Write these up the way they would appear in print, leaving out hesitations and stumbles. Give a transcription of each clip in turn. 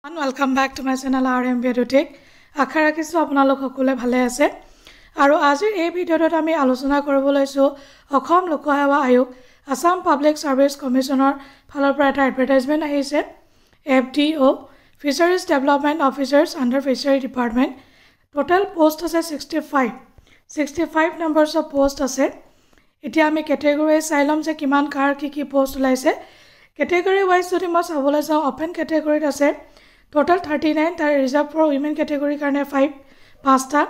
Welcome back to my channel RM Biotic. আশা ৰাখিছো আপোনালোক সকলোৱে ভালে আছে আৰু আজিৰ এই ভিডিঅ'টোত আমি আলোচনা কৰিব লৈছো অসম লোকসেৱা আয়োগ আসাম পাব্লিক সাৰ্ভিস কমিশনৰ ফালৰ পৰা এটা এডভাৰটাইজমেন্ট আহিছে FDO Fisheries Development Officers under Fishery Department total post আছে 65 numbers of post আছে এতিয়া আমি ক্যাটাগৰি চাইলম যে কিমান কাৰ কি পোষ্ট ওলাইছে ক্যাটাগৰি ওয়াইজ যদি মই চাবলৈ যাওঁ ওপেন ক্যাটাগৰিত আছে total 39 tar reserved for women category karne 5 ta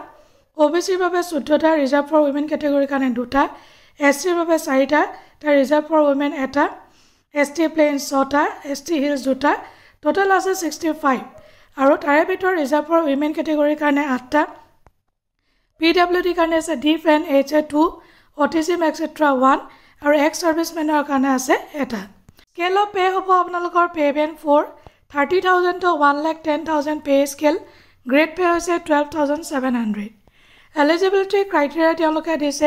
OBC babe 14 ta reserved for women category karne 2 ta SC babe 4 ta tar reserved for women eta ST plain 6 ta ST hills 2 ta total ase 65 aru tare bitor reserved for women category karne 8 ta PWD karne ase DFN HA2 autism etc 1 aru ex servicemen karne ase eta scale of pay hobo apnalokor pay band 4 30,000 to 1,10,000 pay scale grade pay hoise 12,700 eligibility criteria tialoke dise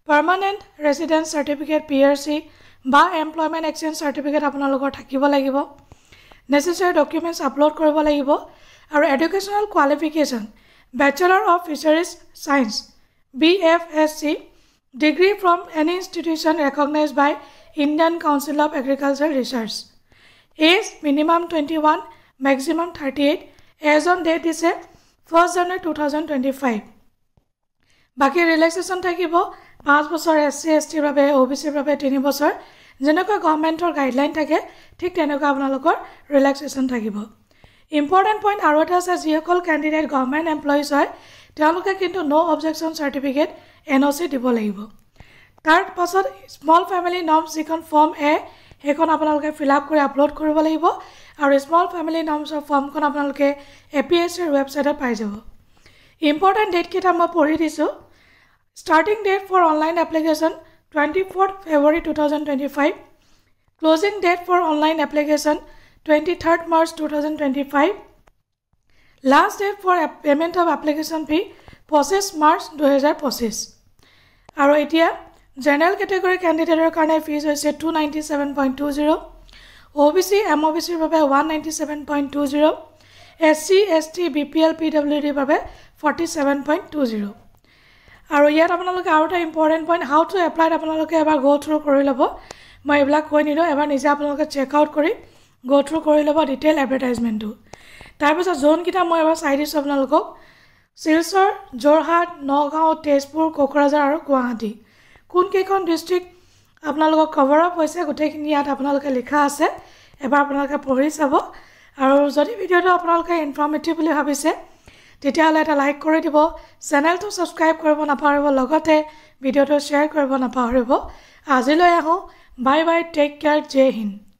permanent residence certificate PRC ba employment exchange certificate apnalokor thakibo lagibo necessary documents upload koribo lagibo aru educational qualification bachelor of fisheries science BFSC degree from any institution recognized by Indian Council of Agricultural Research Age minimum 21, maximum 38. As on date is 1st January 2025. Baki relaxation thakibo 5 বছৰ SC ST বাবে OBC বাবে 3 বছৰ যেনেকৈ গভৰ্ণমেণ্টৰ guideline থাকে ঠিক তেনেকৈ আপোনালোকৰ ৰিলেক্সেশন থাকিব ইম্পৰ্টেন্ট পইণ্ট আৰু এটা আছে যিসকল ক্যান্ডিডেট গভৰ্ণমেণ্ট এমপ্লয়িজ হয় তেওঁলোকে কিন্তু নো অবজেকশন সাৰ্টিফিকেট NOC দিব লাগিব তাৰ পাছত স্মল ফ্যামিলি নৰ্মছ যিখন ফৰ্ম A হেখন আপোনালোকে ফিল আপ কৰি আপলোড কৰিব লাগিব আৰু স্মল ফ্যামিলি নৰ্মছ ফৰ্মখন আপোনালোকে APSC ৰ ৱেবছাইটত পাই যাব ইম্পৰ্টেন্ট ডেট কেটা মই পঢ়ি দিছো starting date for online application 24th February 2025 closing date for online application 23rd March 2025 last date for payment of application fee 25 March 2025 আৰু এতিয়া General category candidate karne fees hoise 297.20 OBC MOBC babe 197.20 SC ST BPL PWD babe 47.20 aru yat apnaloke aru ta important point how to apply apnaloke ebar go through kori lobo moi ebla koi nido ebar nije apnaloke check out kori go through kori lobo detail advertisement tu tar pasa zone kita moi ebar side is apnalokok Silsor Jorhat Nagaon Tezpur Kokrajhar aru Guwahati কোন কেখন district আপোনালোক cover up হৈছে গোটেইখিনি ইয়াত আপোনালোকে লিখা আছে এবাৰ আপোনালোকে পঢ়ি চাব আৰু যদি ভিডিওটো আপোনালোকে ইনফৰ্মেটিভ বুলি ভাবিছে তেতিয়াহলে এটা লাইক কৰি দিব চেনেলটো সাবস্ক্ৰাইব কৰিব নাপাহৰিব লগতে ভিডিওটো শ্বেয়াৰ কৰিব নাপাহৰিব আজিলৈ আহো বাই বাই টেক কেয়াৰ জয় হিন্দ